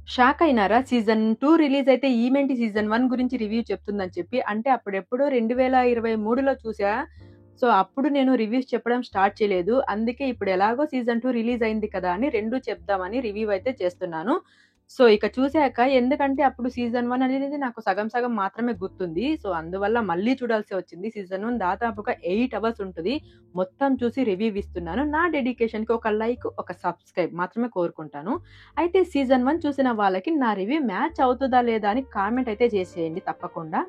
Shock అయినారా? Season 2 release అయితే ఈమేంటి season 1 గురించి review చెప్తుందని చెప్పి. అంటే అప్పుడెప్పుడో 2023లో చూసా. సో, అప్పుడు నేను రివ్యూస్ చెప్పడం స్టార్ట్ చేయలేదు. అందుకే ఇప్పుడు ఎలాగో సీజన్ 2 రిలీజ్ అయింది కదా అని 2 చెప్దామని రివ్యూ అయితే చేస్తున్నాను. సో, ఇక చూసాక ఎందుకంటే అప్పుడు సీజన్ 1 అనేది నాకు సగం సగం మాత్రమే గుర్తుంది. సో, అందువల్ల మళ్ళీ చూడాల్సి వచ్చింది. సీజన్ 1 దాదాపుగా 8 అవర్స్ ఉంటది. మొత్తం చూసి రివ్యూ ఇస్తున్నాను. నా డెడికేషన్‌కి ఒక లైక్, ఒక సబ్‌స్క్రైబ్ మాత్రమే కోరుకుంటాను. అయితే సీజన్ 1 చూసిన వాళ్ళకి నా రివ్యూ మ్యాచ్ అవుతదా లేదా అని కామెంట్ అయితే చేసేయండి తప్పకుండా.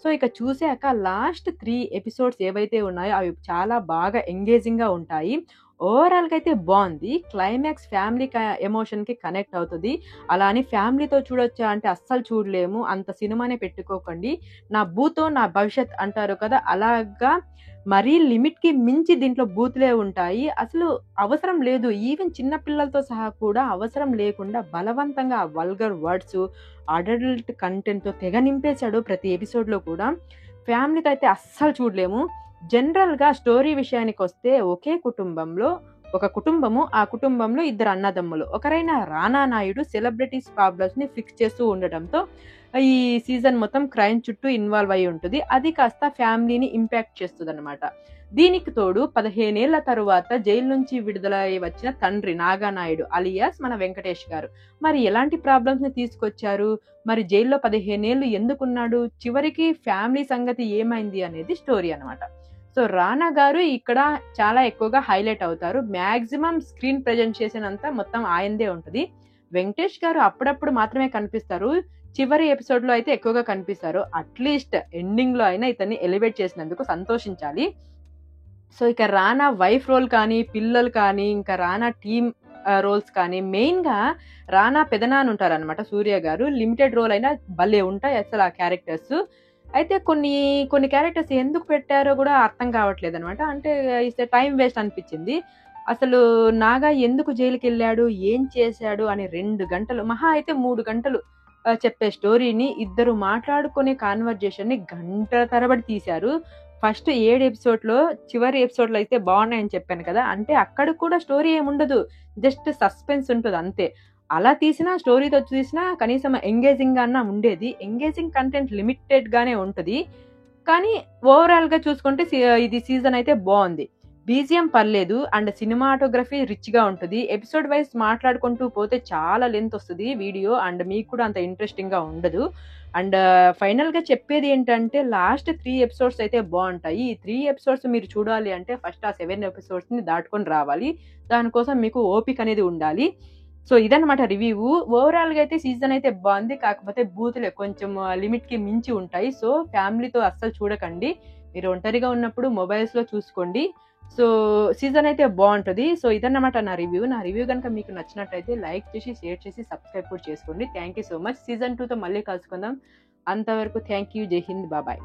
సో, ఇక చూసాక లాస్ట్ 3 ఎపిసోడ్స్ ఏవైతే ఉన్నాయో అవి చాలా బాగా ఎంగేజింగ్‌గా ఉంటాయి. ఓవరాల్‌గా అయితే బావుంది. క్లైమాక్స్ ఫ్యామిలీ ఎమోషన్‌కి కనెక్ట్ అవుతది. అలా అని ఫ్యామిలీతో చూడొచ్చా అంటే అస్సలు చూడలేము. అంత సినిమానే పెట్టుకోకండి. నా భూతో నా భవిష్యత్ అంటారు కదా! అలాగా మరీ లిమిట్‌కి మించి దీంట్లో బూతులే ఉంటాయి. అసలు అవసరం లేదు. ఈవెన్ చిన్న పిల్లలతో సహా కూడా అవసరం లేకుండా బలవంతంగా ఆ వల్గర్ వర్డ్స్, అడల్ట్ కంటెంట్‌తో తెగ నింపేశాడు ప్రతి ఎపిసోడ్‌లో కూడా. ఫ్యామిలీతో అయితే అస్సలు చూడలేము. జనరల్‌గా స్టోరీ విషయానికొస్తే ఒకే కుటుంబంలో ఒక కుటుంబము, ఆ కుటుంబంలో ఇద్దరు అన్నదమ్ములు. ఒకరైన రానా నాయుడు సెలబ్రిటీస్ ప్రాబ్లమ్స్‌ని ఫిక్స్ చేస్తూ ఉండటంతో ఈ సీజన్ మొత్తం క్రైమ్ చుట్టూ ఇన్వాల్వ్ అయ్యి ఉంటది. అది కాస్త ఫ్యామిలీని ఇంపాక్ట్ చేస్తదనమాట. దీనికి తోడు 15 ఏళ్ల తరువాత జైలు నుంచి విడుదలై వచ్చిన తండ్రి నాగానాయుడు అలియాస్ మన వెంకటేష్ గారు. మరి ఎలాంటి ప్రాబ్లమ్స్‌ని తీసుకొచ్చారు? మరి జైల్‌లో 15 ఏళ్లు ఎందుకున్నాడు? చివరికి ఫ్యామిలీ సంగతి ఏమైంది అనేది స్టోరీ అనమాట. సో, రానా గారు ఇక్కడ చాలా ఎక్కువగా హైలైట్ అవుతారు. మాక్సిమం స్క్రీన్ ప్రెజెంట్ చేసినంత మొత్తం ఆయనదే ఉంటది. వెంకటేష్ గారు అప్పుడప్పుడు మాత్రమే కనిపిస్తారు. చివరి ఎపిసోడ్‌లో అయితే ఎక్కువగా కనిపిస్తారు. అట్‌లీస్ట్ ఎండింగ్‌లో అయినా ఇతన్ని ఎలివేట్ చేసినందుకు సంతోషించాలి. సో, ఇక రానా వైఫ్ రోల్ కానీ, పిల్లలు కానీ, ఇంకా రానా టీమ్ రోల్స్ కానీ మెయిన్‌గా రానా పెదనాన్న ఉంటారనమాట సూర్య గారు. లిమిటెడ్ రోల్ అయినా భలే ఉంటాయి అసలు ఆ క్యారెక్టర్స్. అయితే కొన్ని క్యారెక్టర్స్ ఎందుకు పెట్టారో గూడా అర్థం కావట్లేదనమాట. అంటే ఇట్స్ ఎ టైమ్ వేస్ట్ అనిపిచ్చింది. అసలు నాగా ఎందుకు జైలుకెళ్ళాడు? ఏం చేశాడు? అని 2 గంటలు మహా అయితే 3 గంటలు చెప్పే స్టోరీని ఇద్దరు మాట్లాడుకునే కాన్వర్జేషన్‌ని గంటల తరబడి తీశారు. ఫస్ట్ 7 ఎపిసోడ్‌లో చివరి ఎపిసోడ్‌లో అయితే బావున్నాయని చెప్పాను కదా! అంటే అక్కడ కూడా స్టోరీ ఏముండదు. జస్ట్ సస్పెన్స్ ఉంటది అంతే. అలా తీసినా, స్టోరీతో తీసినా కనీసం ఎంగేజింగ్‌గా అన్నా ఉండేది. ఎంగేజింగ్ కంటెంట్ లిమిటెడ్‌గానే ఉంటది. కానీ ఓవరాల్‌గా చూసుకుంటే ఇది సీజన్ అయితే బావుంది. బీజీఎం పర్లేదు అండ్ సినిమాటోగ్రఫీ రిచ్‌గా ఉంటది. ఎపిసోడ్ వైస్ మాట్లాడుకుంటూ పోతే చాలా లెంత్ ఒస్తది వీడియో అండ్ మీకు కూడా అంత ఇంట్రెస్టింగ్‌గా ఉండదు. అండ్ ఫైనల్‌గా చెప్పేది ఏంటంటే లాస్ట్ 3 ఎపిసోడ్స్ అయితే బావుంటాయి. ఈ 3 ఎపిసోడ్స్ మీరు చూడాలి అంటే ఫస్ట్ ఆ 7 ఎపిసోడ్స్‌ని దాటుకొని రావాలి. దానికోసం మీకు ఓపిక అనేది ఉండాలి. సో, ఇదన్నమాట రివ్యూ. ఓవరాల్‌గా అయితే సీజన్ అయితే బావుంది. కాకపోతే బూతులే కొంచెం లిమిట్‌కి మించి ఉంటాయి. సో, ఫ్యామిలీతో అస్సలు చూడకండి. మీరు ఒంటరిగా ఉన్నప్పుడు మొబైల్స్‌లో చూసుకోండి. సో, సీజన్ అయితే బావుంటది. సో, ఇదన్నమాట నా రివ్యూ. నా రివ్యూ గనుక మీకు నచ్చినట్టయితే లైక్ చేసి, షేర్ చేసి, సబ్స్క్రైబ్ కూడా చేసుకోండి. Thank you so much. Season 2తో మళ్ళీ కలుసుకుందాం. అంతవరకు థాంక్ యూ. జై హింద్. బాబాయ్.